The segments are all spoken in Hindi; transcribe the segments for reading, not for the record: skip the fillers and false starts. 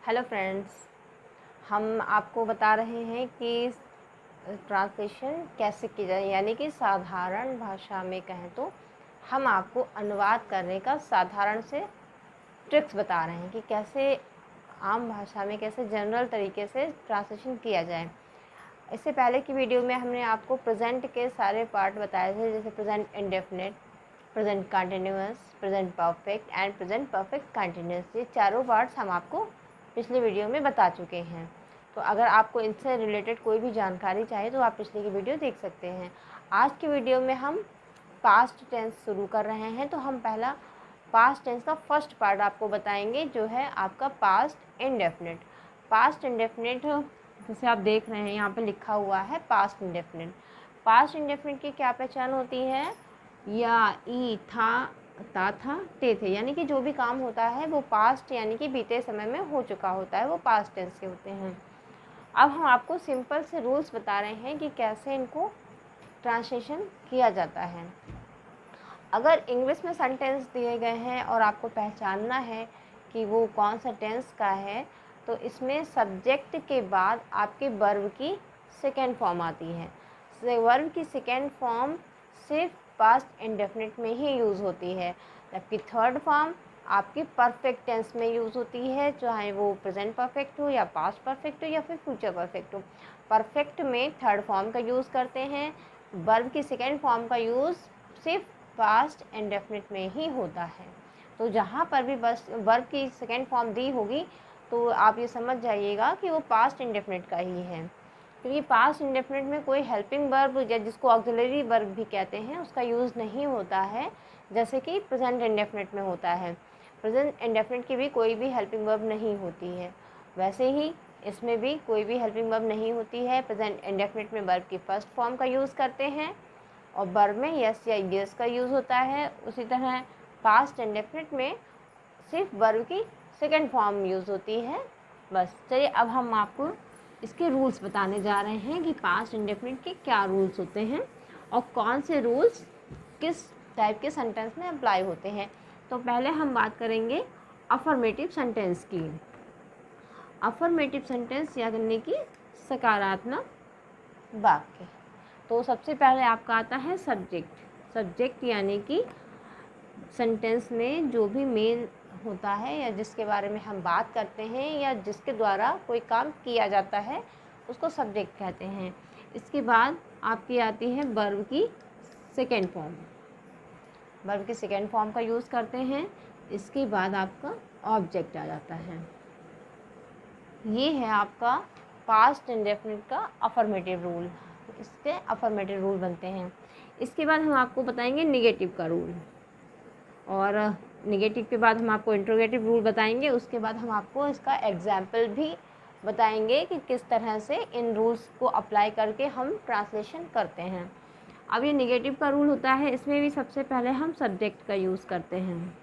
हेलो फ्रेंड्स, हम आपको बता रहे हैं कि ट्रांसलेशन कैसे की जाए, यानी कि साधारण भाषा में कहें तो हम आपको अनुवाद करने का साधारण से ट्रिक्स बता रहे हैं कि कैसे आम भाषा में कैसे जनरल तरीके से ट्रांसलेशन किया जाए। इससे पहले की वीडियो में हमने आपको प्रेजेंट के सारे पार्ट बताए थे, जैसे present indefinite, present continuous, present perfect and present perfect continuous. ये चारों पार्ट्स हम आपको पिछले वीडियो में बता चुके हैं। तो अगर आपको इनसे रिलेटेड कोई भी जानकारी चाहिए तो आप पिछले की वीडियो देख सकते हैं। आज की वीडियो में हम पास्ट टेंस शुरू कर रहे हैं। तो हम पहला पास्ट टेंस का फर्स्ट पार्ट आपको बताएंगे, जो है आपका पास्ट इंडेफिनिट। पास्ट इंडेफिनिट जैसे आप देख रहे हैं यहाँ पे लिखा हुआ है पास्ट इंडेफिनिट। पास्ट इंडेफिनिट की क्या पहचान होती है? या, ई, था, ता, था, ते थे, यानी कि जो भी काम होता है वो पास्ट यानी कि बीते समय में हो चुका होता है, वो पास्ट टेंस के होते हैं। अब हम आपको सिंपल से रूल्स बता रहे हैं कि कैसे इनको ट्रांसलेशन किया जाता है। अगर इंग्लिश में सेंटेंस दिए गए हैं और आपको पहचानना है कि वो कौन सा टेंस का है, तो इसमें सब्जेक्ट के बाद आपके वर्ब की सेकेंड फॉर्म आती है। वर्ब की सेकेंड फॉर्म सिर्फ पास्ट इंडेफिनिट में ही यूज़ होती है, जबकि थर्ड फॉर्म आपकी परफेक्ट टेंस में यूज़ होती है, चाहे वो प्रेजेंट परफेक्ट हो या पास्ट परफेक्ट हो या फिर फ्यूचर परफेक्ट हो। परफेक्ट में थर्ड फॉर्म का यूज़ करते हैं, वर्ब की सेकेंड फॉर्म का यूज़ सिर्फ पास्ट इंडेफिनिट में ही होता है। तो जहाँ पर भी बस वर्ब की सेकेंड फॉर्म दी होगी तो आप ये समझ जाइएगा कि वो पास्ट इंडेफिनिट का ही है, क्योंकि पास्ट इंडेफिनिट में कोई हेल्पिंग वर्ब या जिसको ऑक्सिलरी वर्ब भी कहते हैं उसका यूज़ नहीं होता है, जैसे कि प्रेजेंट इंडेफिनिट में होता है। प्रेजेंट इंडेफिनिट की भी कोई भी हेल्पिंग वर्ब नहीं होती है, वैसे ही इसमें भी कोई भी हेल्पिंग वर्ब नहीं होती है। प्रेजेंट इंडेफिनिट में वर्ब की फर्स्ट फॉर्म का यूज़ करते हैं और वर्ब में यस या यस का यूज़ होता है। उसी तरह पास्ट इंडेफिनिट में सिर्फ वर्ब की सेकेंड फॉर्म यूज़ होती है। बस चलिए, अब हम आपको इसके रूल्स बताने जा रहे हैं कि पास्ट इंडेफिनिट के क्या रूल्स होते हैं और कौन से रूल्स किस टाइप के सेंटेंस में अप्लाई होते हैं। तो पहले हम बात करेंगे अफर्मेटिव सेंटेंस की। अफर्मेटिव सेंटेंस यानी कि सकारात्मक वाक्य। तो सबसे पहले आपका आता है सब्जेक्ट। सब्जेक्ट यानी कि सेंटेंस में जो भी मेन होता है या जिसके बारे में हम बात करते हैं या जिसके द्वारा कोई काम किया जाता है उसको सब्जेक्ट कहते हैं। इसके बाद आपकी आती है वर्ब की सेकेंड फॉर्म। वर्ब की सेकेंड फॉर्म का यूज़ करते हैं। इसके बाद आपका ऑब्जेक्ट आ जाता है। ये है आपका पास्ट इंडेफिनिट का अफर्मेटिव रूल। इसके अफर्मेटिव रूल बनते हैं। इसके बाद हम आपको बताएंगे निगेटिव का रूल, और निगेटिव के बाद हम आपको इंट्रोगेटिव रूल बताएंगे। उसके बाद हम आपको इसका एग्जाम्पल भी बताएंगे कि किस तरह से इन रूल्स को अप्लाई करके हम ट्रांसलेशन करते हैं। अब ये निगेटिव का रूल होता है, इसमें भी सबसे पहले हम सब्जेक्ट का यूज़ करते हैं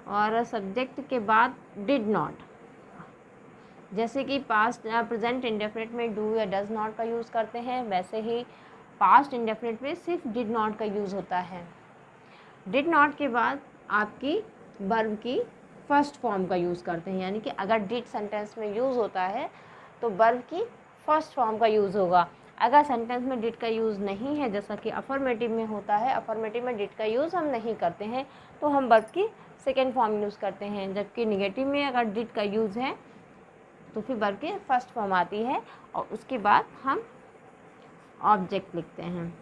और सब्जेक्ट के बाद डिड नॉट। जैसे कि पास्ट प्रेजेंट इंडेफिनिट में डू या डज नॉट का यूज़ करते हैं, वैसे ही पास्ट इंडेफिनिट में सिर्फ डिड नॉट का यूज़ होता है। डिड नॉट के बाद आपकी वर्ब की फर्स्ट फॉर्म का यूज़ करते हैं, यानी कि अगर डिड सेंटेंस में यूज़ होता है तो वर्ब की फर्स्ट फॉर्म का यूज़ होगा। अगर सेंटेंस में डिड का यूज़ नहीं है, जैसा कि अफर्मेटिव में होता है, अफर्मेटिव में डिड का यूज़ हम नहीं करते हैं, तो हम वर्ब की सेकेंड फॉर्म यूज़ करते हैं। जबकि निगेटिव में अगर डिड का यूज़ है तो फिर वर्ब की फर्स्ट फॉर्म आती है और उसके बाद हम ऑब्जेक्ट लिखते हैं।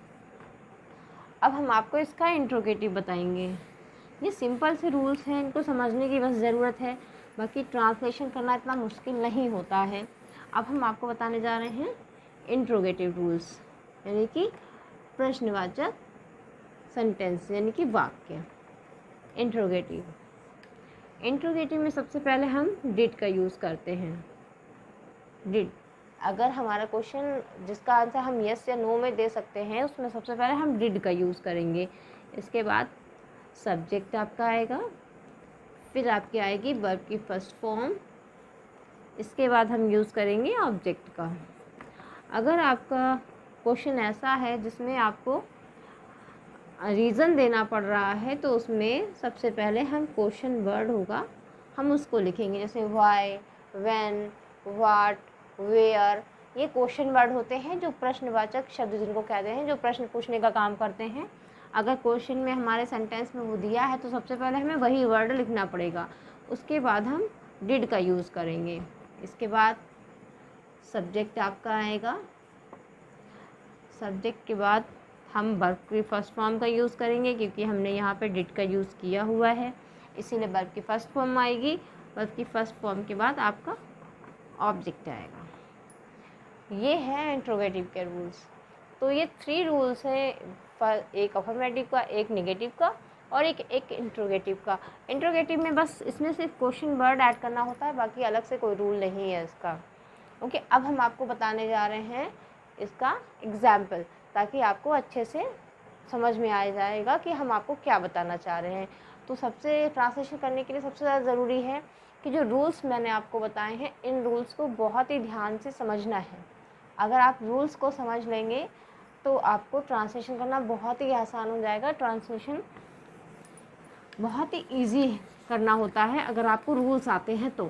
अब हम आपको इसका इंट्रोगेटिव बताएंगे। ये सिंपल से रूल्स हैं, इनको समझने की बस ज़रूरत है, बाकी ट्रांसलेशन करना इतना मुश्किल नहीं होता है। अब हम आपको बताने जा रहे हैं इंट्रोगेटिव रूल्स, यानी कि प्रश्नवाचक सेंटेंस यानी कि वाक्य। इंट्रोगेटिव में सबसे पहले हम डिड का यूज़ करते हैं। डिड, अगर हमारा क्वेश्चन जिसका आंसर हम यस या नो में दे सकते हैं उसमें सबसे पहले हम डिड का यूज़ करेंगे। इसके बाद सब्जेक्ट आपका आएगा, फिर आपकी आएगी वर्ब की फर्स्ट फॉर्म, इसके बाद हम यूज़ करेंगे ऑब्जेक्ट का। अगर आपका क्वेश्चन ऐसा है जिसमें आपको रीज़न देना पड़ रहा है तो उसमें सबसे पहले हम क्वेश्चन वर्ड होगा हम उसको लिखेंगे, जैसे वाई, व्हेन, व्हाट, वेयर, ये क्वेश्चन वर्ड होते हैं जो प्रश्नवाचक शब्द जिनको कहते हैं, जो प्रश्न पूछने का काम करते हैं। अगर क्वेश्चन में हमारे सेंटेंस में वो दिया है तो सबसे पहले हमें वही वर्ड लिखना पड़ेगा, उसके बाद हम डिड का यूज़ करेंगे। इसके बाद सब्जेक्ट आपका आएगा, सब्जेक्ट के बाद हम वर्ब की फर्स्ट फॉर्म का यूज़ करेंगे क्योंकि हमने यहाँ पे डिड का यूज़ किया हुआ है, इसीलिए वर्ब की फर्स्ट फॉर्म आएगी। वर्ब की फर्स्ट फॉर्म के बाद आपका ऑब्जेक्ट आएगा। ये है इंट्रोगेटिव के रूल्स। तो ये 3 रूल्स हैं, एक अफर्मेटिव का, एक नेगेटिव का और एक इंट्रोगेटिव का। इंट्रोगेटिव में बस इसमें सिर्फ क्वेश्चन वर्ड ऐड करना होता है, बाकी अलग से कोई रूल नहीं है इसका। ओके, अब हम आपको बताने जा रहे हैं इसका एग्जाम्पल, ताकि आपको अच्छे से समझ में आ जाएगा कि हम आपको क्या बताना चाह रहे हैं। तो सबसे ट्रांसलेशन करने के लिए सबसे ज़्यादा ज़रूरी है कि जो रूल्स मैंने आपको बताए हैं, इन रूल्स को बहुत ही ध्यान से समझना है। अगर आप रूल्स को समझ लेंगे तो आपको ट्रांसलेशन करना बहुत ही आसान हो जाएगा। ट्रांसलेशन बहुत ही ईजी करना होता है अगर आपको रूल्स आते हैं तो।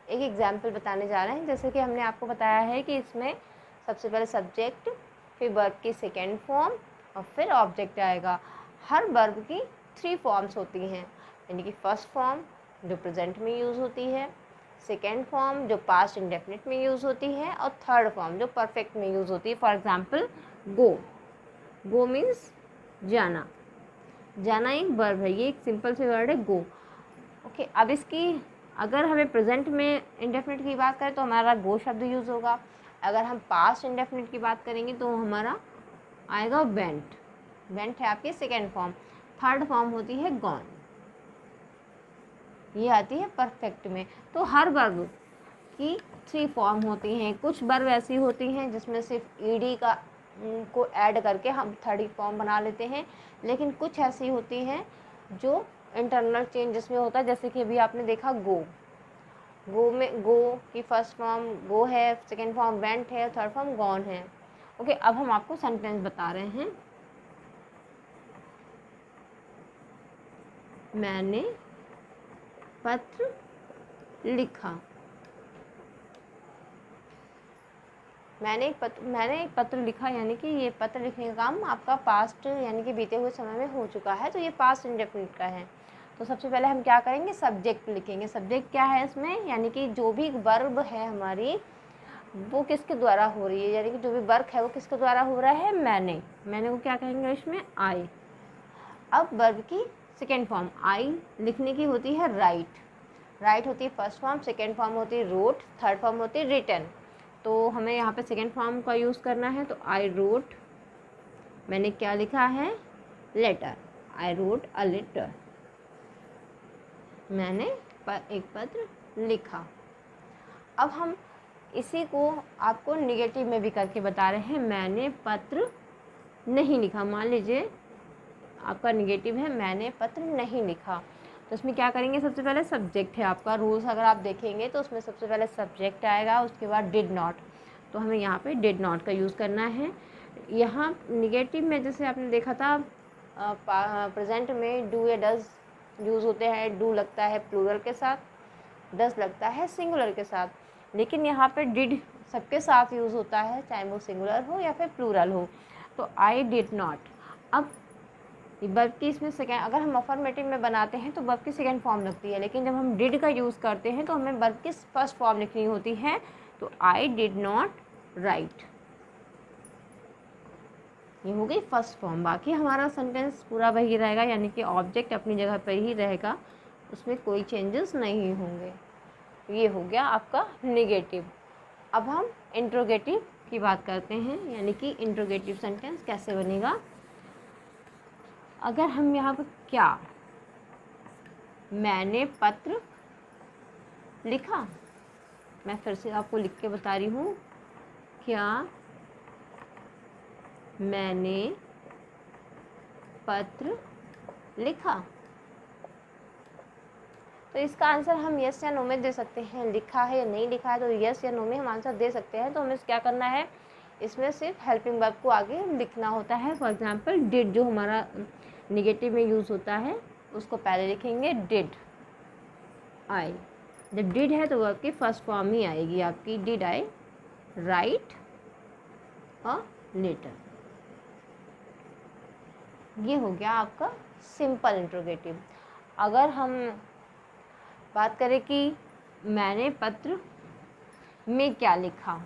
एक एग्जाम्पल बताने जा रहे हैं, जैसे कि हमने आपको बताया है कि इसमें सबसे पहले सब्जेक्ट, फिर वर्ब की सेकेंड फॉर्म और फिर ऑब्जेक्ट आएगा। हर वर्ब की 3 फॉर्म्स होती हैं, यानी कि फर्स्ट फॉर्म जो प्रेजेंट में यूज़ होती है, सेकेंड फॉर्म जो पास्ट इंडेफिनिट में यूज़ होती है और थर्ड फॉर्म जो परफेक्ट में यूज़ होती है। For example go, go means जाना, जाना एक वर्ब है, ये एक सिंपल सी वर्ड है गो। ओके, अब इसकी अगर हमें प्रेजेंट में इंडेफिनिट की बात करें तो हमारा गो शब्द यूज़ होगा। अगर हम पास्ट इंडेफिनिट की बात करेंगे तो हमारा आएगा वेंट, वेंट है आपकी सेकेंड फॉर्म। थर्ड फॉर्म होती है गॉन, ये आती है परफेक्ट में। तो हर वर्ब की 3 फॉर्म होती हैं। कुछ वर्ब ऐसी होती हैं जिसमें सिर्फ ईडी का को ऐड करके हम थर्ड फॉर्म बना लेते हैं, लेकिन कुछ ऐसी होती हैं जो इंटरनल चेंज जिसमें होता है, जैसे कि अभी आपने देखा गो, गो में गो की फर्स्ट फॉर्म गो है, सेकेंड फॉर्म वेंट है, थर्ड फॉर्म गॉन है। ओके, अब हम आपको सेंटेंस बता रहे हैं। मैंने पत्र लिखा, मैंने एक पत्र लिखा, यानी कि ये पत्र लिखने का काम आपका पास्ट यानी कि बीते हुए समय में हो चुका है, तो ये पास्ट इंडेफिनिट का है। तो सबसे पहले हम क्या करेंगे, सब्जेक्ट लिखेंगे। सब्जेक्ट क्या है इसमें, यानी कि जो भी वर्ब है हमारी वो किसके द्वारा हो रही है, यानी कि जो भी वर्क है वो किसके द्वारा हो रहा है, मैंने। मैंने को क्या कहेंगे इसमें, आई। अब वर्ब की सेकेंड फॉर्म आई लिखने की होती है राइट, राइट होती है फर्स्ट फॉर्म, सेकेंड फॉर्म होती है रोट, थर्ड फॉर्म होती है रिटन। तो हमें यहाँ पे सेकेंड फॉर्म का यूज़ करना है, तो आई रोट, मैंने क्या लिखा है, letter, I wrote a letter, मैंने एक पत्र लिखा। अब हम इसी को आपको निगेटिव में भी करके बता रहे हैं, मैंने पत्र नहीं लिखा। मान लीजिए आपका निगेटिव है, मैंने पत्र नहीं लिखा, तो उसमें क्या करेंगे, सबसे पहले सब्जेक्ट है आपका। रूल्स अगर आप देखेंगे तो उसमें सबसे पहले सब्जेक्ट आएगा, उसके बाद डिड नॉट, तो हमें यहाँ पे डिड नॉट का यूज़ करना है। यहाँ निगेटिव में जैसे आपने देखा था प्रेजेंट में डू या डज यूज़ होते हैं। डू लगता है प्लूरल के साथ, डज लगता है सिंगुलर के साथ, लेकिन यहाँ पे डिड सबके साथ यूज़ होता है, चाहे वो सिंगुलर हो या फिर प्लूरल हो। तो आई डिड नॉट। अब वर्ब की इसमें सेकेंड, अगर हम अफर्मेटिव में बनाते हैं तो वर्ब की सेकेंड फॉर्म लगती है, लेकिन जब हम डिड का यूज़ करते हैं तो हमें वर्ब की फर्स्ट फॉर्म लिखनी होती है। तो आई डिड नॉट राइट, ये हो गई फर्स्ट फॉर्म। बाकी हमारा सेंटेंस पूरा वही रहेगा, यानी कि ऑब्जेक्ट अपनी जगह पर ही रहेगा, उसमें कोई चेंजेस नहीं होंगे। ये हो गया आपका नेगेटिव। अब हम इंट्रोगेटिव की बात करते हैं, यानी कि इंट्रोगेटिव सेंटेंस कैसे बनेगा। अगर हम यहाँ पर क्या, मैंने पत्र लिखा, मैं फिर से आपको लिख के बता रही हूँ, क्या मैंने पत्र लिखा। तो इसका आंसर हम यस या नो में दे सकते हैं, लिखा है या नहीं लिखा है, तो यस या नो में हम आंसर दे सकते हैं। तो हमें क्या करना है, इसमें सिर्फ हेल्पिंग वर्ब को आगे लिखना होता है। फॉर एग्जांपल डिड जो हमारा निगेटिव में यूज़ होता है उसको पहले लिखेंगे, डिड आई। जब डिड है तो वर्ब की फर्स्ट फॉर्म ही आएगी आपकी, did I write a letter. ये हो गया आपका सिंपल इंट्रोगेटिव। अगर हम बात करें कि मैंने पत्र में क्या लिखा,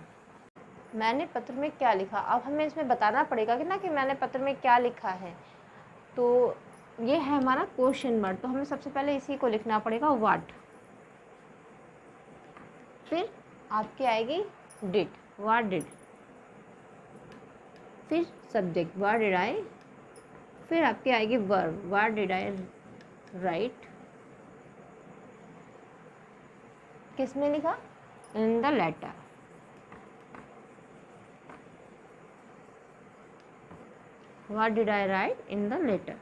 मैंने पत्र में क्या लिखा, अब हमें इसमें बताना पड़ेगा कि ना कि मैंने पत्र में क्या लिखा है। तो ये है हमारा क्वेश्चन वर्ड, तो हमें सबसे पहले इसी को लिखना पड़ेगा व्हाट। फिर आपकी आएगी डिड, व्हाट डिड। फिर सब्जेक्ट व्हाट डिड आई। फिर आपकी आएगी verb, what did I write. किस में लिखा, in the letter. What did I write in the letter.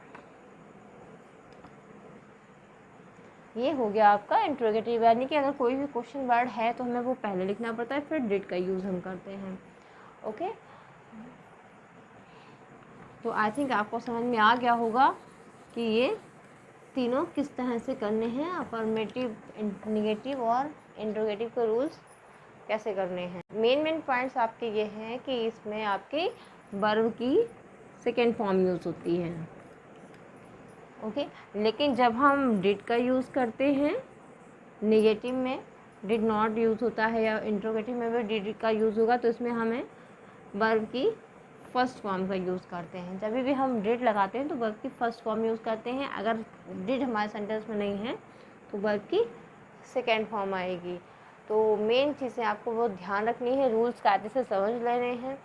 ये हो गया आपका इंट्रोगेटिव, यानी कि अगर कोई भी क्वेश्चन वर्ड है तो हमें वो पहले लिखना पड़ता है, फिर डिड का यूज़ हम करते हैं। ओके, तो आई थिंक आपको समझ में आ गया होगा कि ये तीनों किस तरह से करने हैं, अफर्मेटिव, नेगेटिव और इंट्रोगेटिव के रूल्स कैसे करने हैं। मेन पॉइंट्स आपके ये हैं कि इसमें आपकी वर्ब की सेकेंड फॉर्म यूज़ होती है। ओके, लेकिन जब हम डिड का यूज़ करते हैं नेगेटिव में डिड नॉट यूज़ होता है, या इंट्रोगेटिव में भी डिड का यूज़ होगा, तो इसमें हमें वर्ब की फर्स्ट फॉर्म का यूज़ करते हैं। जब भी हम डिड लगाते हैं तो वर्ब की फर्स्ट फॉर्म यूज़ करते हैं। अगर डिड हमारे सेंटेंस में नहीं है तो वर्ब की सेकेंड फॉर्म आएगी। तो मेन चीज़ें आपको वो ध्यान रखनी है, रूल्स कायदे से समझ लेने हैं।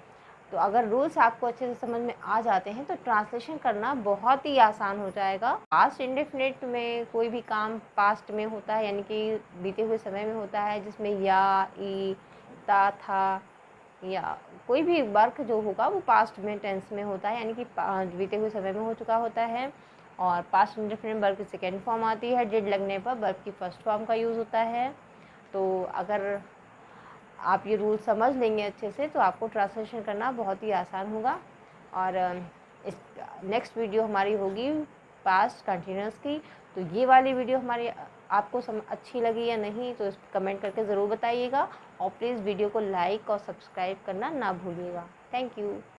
तो अगर रूल्स आपको अच्छे से समझ में आ जाते हैं तो ट्रांसलेशन करना बहुत ही आसान हो जाएगा। पास्ट इंडेफिनिट में कोई भी काम पास्ट में होता है, यानी कि बीते हुए समय में होता है, जिसमें या, ई, ता, था, या कोई भी वर्क जो होगा वो पास्ट में टेंस में होता है, यानी कि बीते हुए समय में हो चुका होता है। और पास्ट इंडेफिनिट वर्ब की सेकेंड फॉर्म आती है, डिड लगने पर वर्ब की फर्स्ट फॉर्म का यूज़ होता है। तो अगर आप ये रूल समझ लेंगे अच्छे से तो आपको ट्रांसलेशन करना बहुत ही आसान होगा। और इस नेक्स्ट वीडियो हमारी होगी पास्ट कंटिन्यूअस की। तो ये वाली वीडियो हमारी आपको अच्छी लगी या नहीं तो इस कमेंट करके ज़रूर बताइएगा, और प्लीज़ वीडियो को लाइक और सब्सक्राइब करना ना भूलिएगा। Thank you.